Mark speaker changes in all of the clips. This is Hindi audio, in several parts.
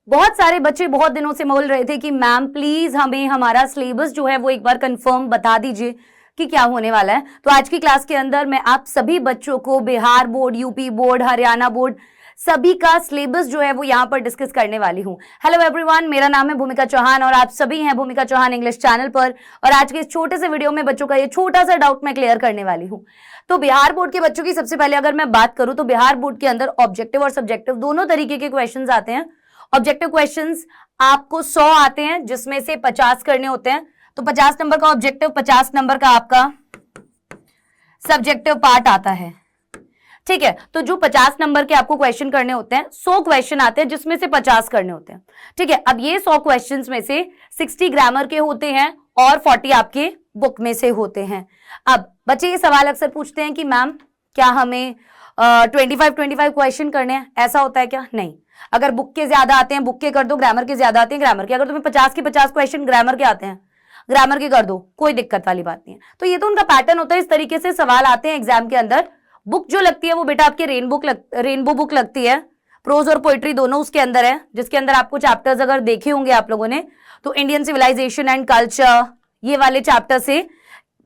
Speaker 1: बहुत सारे बच्चे बहुत दिनों से बोल रहे थे कि मैम प्लीज हमें हमारा सिलेबस जो है वो एक बार कंफर्म बता दीजिए कि क्या होने वाला है। तो आज की क्लास के अंदर मैं आप सभी बच्चों को Bihar board, UP board, Haryana board सभी का सिलेबस जो है वो यहाँ पर डिस्कस करने वाली हूँ। हेलो एवरीवन, मेरा नाम है भूमिका चौहान और आप सभी हैं भूमिका चौहान इंग्लिश चैनल पर। और आज के इस छोटे से वीडियो में बच्चों का ये छोटा सा डाउट मैं क्लियर करने वाली हूँ। तो बिहार बोर्ड के बच्चों की सबसे पहले अगर मैं बात करूं तो बिहार बोर्ड के अंदर ऑब्जेक्टिव और सब्जेक्टिव दोनों तरीके के क्वेश्चंस आते हैं। ऑब्जेक्टिव क्वेश्चंस आपको 100 आते हैं जिसमें से 50 करने होते हैं। तो 50 नंबर का ऑब्जेक्टिव, 50 नंबर का आपका सब्जेक्टिव पार्ट आता है। ठीक है, तो जो 50 नंबर के आपको क्वेश्चन करने होते हैं, 100 क्वेश्चन आते हैं जिसमें से 50 करने होते हैं। ठीक है, अब ये 100 क्वेश्चंस में से 60 ग्रामर के होते हैं और 40 आपके बुक में से होते हैं। अब बच्चे ये सवाल अक्सर पूछते हैं कि मैम क्या हमें 25 क्वेश्चन करने हैं, ऐसा होता है क्या? नहीं, अगर बुक के ज्यादा आते हैं बुक के कर दो, ग्रामर के ज्यादा आते हैं ग्रामर के। अगर तुम्हें 50 के 50 क्वेश्चन ग्रामर के आते हैं, ग्रामर के कर दो, कोई दिक्कत वाली बात नहीं है। तो ये तो उनका पैटर्न होता है, इस तरीके से सवाल आते हैं एग्जाम के अंदर। बुक जो लगती है वो बेटा आपके रेनबो बुक लगती है, प्रोज और पोइट्री दोनों उसके अंदर है, जिसके अंदर आपको चैप्टर्स अगर देखे होंगे आप लोगों ने तो इंडियन सिविलाइजेशन एंड कल्चर, ये वाले चैप्टर से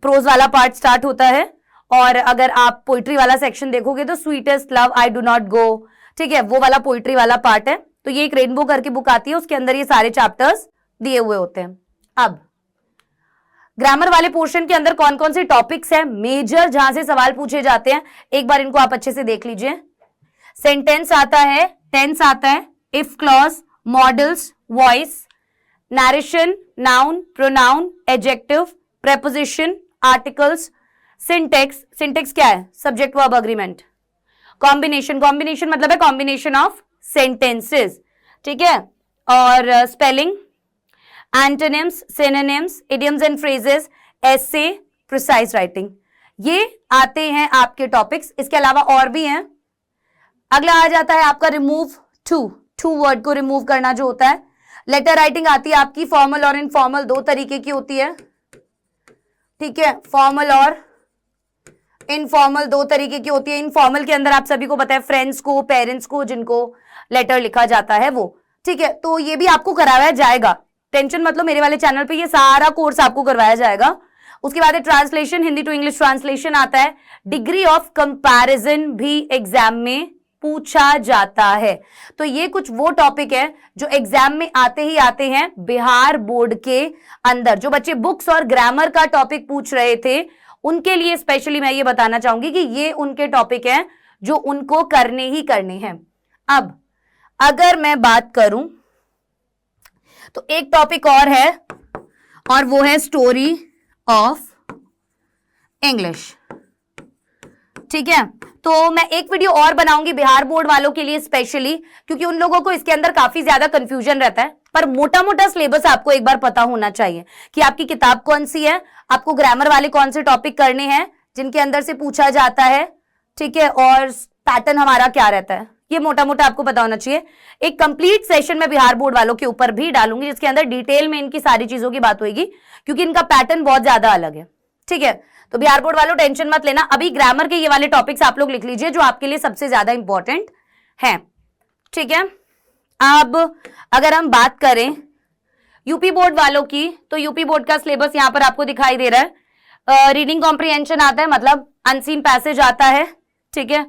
Speaker 1: प्रोज वाला पार्ट स्टार्ट होता है। और अगर आप पोइट्री वाला सेक्शन देखोगे तो sweetest love I do not go, ठीक है, वो वाला पोइट्री वाला पार्ट है। तो ये एक रेनबो करके बुक आती है, उसके अंदर ये सारे चैप्टर्स दिए हुए होते हैं। अब ग्रामर वाले पोर्शन के अंदर कौन कौन से टॉपिक्स हैं मेजर जहां से सवाल पूछे जाते हैं, एक बार इनको आप अच्छे से देख लीजिए। सेंटेंस आता है, टेंस आता है, if clause, modals, voice, narration, noun, pronoun, adjective, preposition, articles, syntax. Syntax क्या है? Subject verb agreement. Combination, combination मतलब है कॉम्बिनेशन ऑफ सेंटेंसेस, ठीक है। और spelling, antonyms, synonyms, idioms and phrases, essay, precise writing, ये आते हैं आपके टॉपिक्स। इसके अलावा और भी हैं। अगला आ जाता है आपका रिमूव टू वर्ड को रिमूव करना जो होता है। लेटर राइटिंग आती है आपकी, फॉर्मल और इनफॉर्मल दो तरीके की होती है, ठीक है, फॉर्मल और इनफॉर्मल दो तरीके की होती है। इनफॉर्मल के अंदर आप सभी को पता है फ्रेंड्स को, पेरेंट्स को जिनको लेटर लिखा जाता है वो, ठीक है। तो ये भी आपको कराया जाएगा, टेंशन मतलब मेरे वाले चैनल पे ये सारा कोर्स आपको करवाया जाएगा। उसके बाद translation, Hindi to English translation आता है। डिग्री ऑफ कंपैरिजन भी एग्जाम में पूछा जाता है। तो ये कुछ वो टॉपिक है जो एग्जाम में आते ही आते हैं बिहार बोर्ड के अंदर। जो बच्चे बुक्स और ग्रामर का टॉपिक पूछ रहे थे उनके लिए स्पेशली मैं ये बताना चाहूंगी कि ये उनके टॉपिक हैं जो उनको करने ही करने हैं। अब अगर मैं बात करूं तो एक टॉपिक और है और वो है स्टोरी ऑफ इंग्लिश, ठीक है। तो मैं एक वीडियो और बनाऊंगी बिहार बोर्ड वालों के लिए स्पेशली, क्योंकि उन लोगों को इसके अंदर काफी ज्यादा कंफ्यूजन रहता है। पर मोटा मोटा सिलेबस आपको एक बार पता होना चाहिए कि आपकी किताब कौन सी है, आपको ग्रामर वाले कौन से टॉपिक करने हैं जिनके अंदर से पूछा जाता है, ठीक है, और पैटर्न हमारा क्या रहता है, ये मोटा मोटा आपको पता होना चाहिए। एक कंप्लीट सेशन में बिहार बोर्ड वालों के ऊपर भी डालूंगी जिसके अंदर डिटेल में इनकी सारी चीजों की बात होगी, क्योंकि इनका पैटर्न बहुत ज्यादा अलग है, ठीक है। तो बिहार बोर्ड वालों टेंशन मत लेना, अभी ग्रामर के ये वाले टॉपिक्स आप लोग लिख लीजिए जो आपके लिए सबसे ज्यादा इंपॉर्टेंट है, ठीक है। अब अगर हम बात करें यूपी बोर्ड वालों की, तो यूपी बोर्ड का सिलेबस यहां पर आपको दिखाई दे रहा है। रीडिंग कॉम्प्रिहेंशन आता है, मतलब अनसीन पैसेज आता है, ठीक है।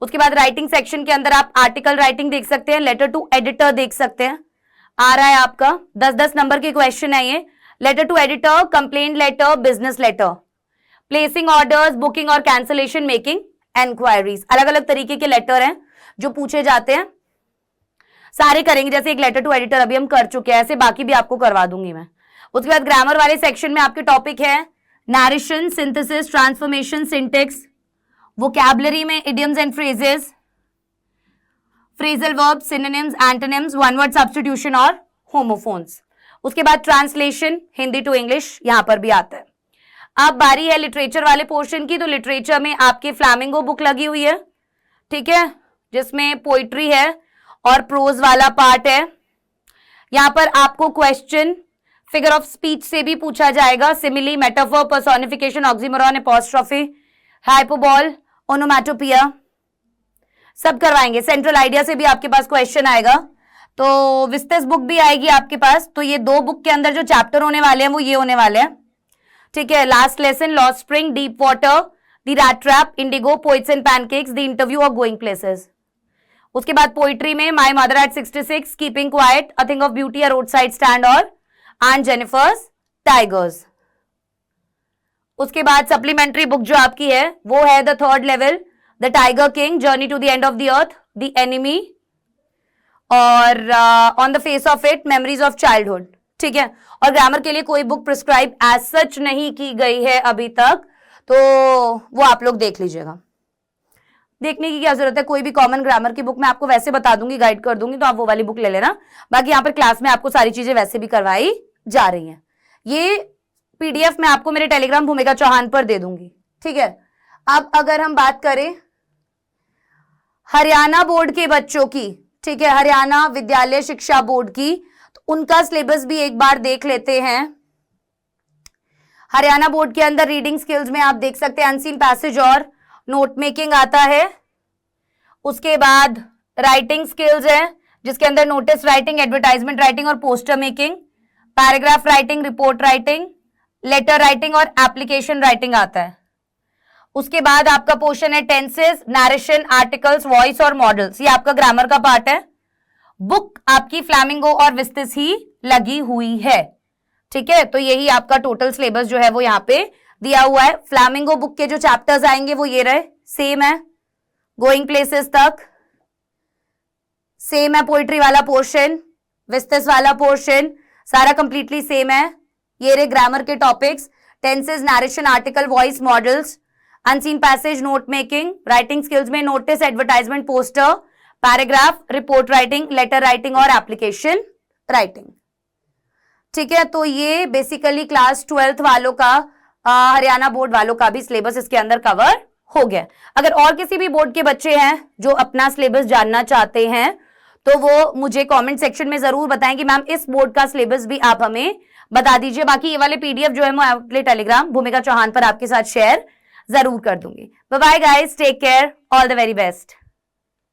Speaker 1: उसके बाद राइटिंग सेक्शन के अंदर आप आर्टिकल राइटिंग देख सकते हैं, लेटर टू एडिटर देख सकते हैं, आ रहा है आपका 10-10 नंबर के क्वेश्चन है ये। Letter to editor, complaint letter, business letter, placing orders, booking और कैंसिलेशन, मेकिंग एनक्वायरीज, अलग अलग तरीके के लेटर हैं जो पूछे जाते हैं। सारे करेंगे, जैसे एक लेटर टू एडिटर अभी हम कर चुके हैं, ऐसे बाकी भी आपको करवा दूंगी मैं। उसके बाद ग्रामर वाले सेक्शन में आपके टॉपिक है narration, synthesis, transformation, syntax, vocabulary में idioms and phrases, phrasal verb, synonyms, antonyms, one word substitution और होमोफोन्स। उसके बाद ट्रांसलेशन हिंदी टू इंग्लिश यहां पर भी आता है। अब बारी है लिटरेचर वाले पोर्शन की, तो लिटरेचर में आपके फ्लैमिंगो बुक लगी हुई है, ठीक है, जिसमें पोइट्री है और प्रोज वाला पार्ट है। यहां पर आपको क्वेश्चन फिगर ऑफ स्पीच से भी पूछा जाएगा, simile, metaphor, personification, oxymoron, apostrophe, hyperbole, onomatopoeia सब करवाएंगे। सेंट्रल आइडिया से भी आपके पास क्वेश्चन आएगा। तो विस्तेस बुक भी आएगी आपके पास। तो ये 2 बुक के अंदर जो चैप्टर होने वाले हैं वो ये होने वाले हैं, ठीक है। Last lesson, lost spring, deep water, the rat trap, indigo, poets and pancakes, the interview और गोइंग प्लेसेस। उसके बाद पोइट्री में my mother at 66, keeping quiet, a thing of beauty, a road side stand और एंड जेनिफर्स टाइगर्स। उसके बाद सप्लीमेंट्री बुक जो आपकी है वो है the third level, the tiger king, journey to the end of the earth, the enemy और on the face of it, memories of childhood, ठीक है। और ग्रामर के लिए कोई बुक प्रिस्क्राइब एज सच नहीं की गई है अभी तक, तो वो आप लोग देख लीजिएगा। देखने की क्या जरूरत है, कोई भी कॉमन ग्रामर की बुक मैं आपको वैसे बता दूंगी, गाइड कर दूंगी, तो आप वो वाली बुक ले लेना। बाकी यहाँ पर क्लास में आपको सारी चीजें वैसे भी करवाई जा रही हैं। ये पीडीएफ मैं आपको मेरे टेलीग्राम भूमिका चौहान पर दे दूंगी, ठीक है। अब अगर हम बात करें हरियाणा बोर्ड के बच्चों की, ठीक है, हरियाणा विद्यालय शिक्षा बोर्ड की, तो उनका सिलेबस भी एक बार देख लेते हैं। हरियाणा बोर्ड के अंदर रीडिंग स्किल्स में आप देख सकते हैं अनसीन पैसेज और नोट मेकिंग आता है। उसके बाद राइटिंग स्किल्स है जिसके अंदर नोटिस राइटिंग, एडवर्टाइजमेंट राइटिंग और poster making, paragraph writing, report writing, letter writing और एप्लीकेशन राइटिंग आता है। उसके बाद आपका पोर्शन है टेंसेस, नैरेशन, आर्टिकल्स, वॉइस और मॉडल्स, ये आपका ग्रामर का पार्ट है। बुक आपकी फ्लैमिंगो और विस्तिस ही लगी हुई है, ठीक है। तो यही आपका टोटल सिलेबस जो है वो यहाँ पे दिया हुआ है। फ्लैमिंगो बुक के जो चैप्टर्स आएंगे वो ये रहे, सेम है, गोइंग प्लेसेस तक सेम है, पोइट्री वाला पोर्शन, विस्तिस वाला पोर्शन सारा कंप्लीटली सेम है। ये रहे ग्रामर के topics, tenses, narration, article, voice, modals, unseen passage, note making, writing skills में notice, advertisement, poster, paragraph, report writing, letter writing और एप्लीकेशन राइटिंग, ठीक है। तो ये बेसिकली क्लास 12th वालों का, हरियाणा बोर्ड वालों का भी सिलेबस इसके अंदर कवर हो गया। अगर और किसी भी बोर्ड के बच्चे हैं जो अपना सिलेबस जानना चाहते हैं तो वो मुझे कमेंट सेक्शन में जरूर बताएं कि मैम इस बोर्ड का सिलेबस भी आप हमें बता दीजिए। बाकी ये वाले पीडीएफ जो है मैं अपने टेलीग्राम भूमिका चौहान पर आपके साथ शेयर जरूर कर दूंगी। Bye bye guys, take care, all the very best.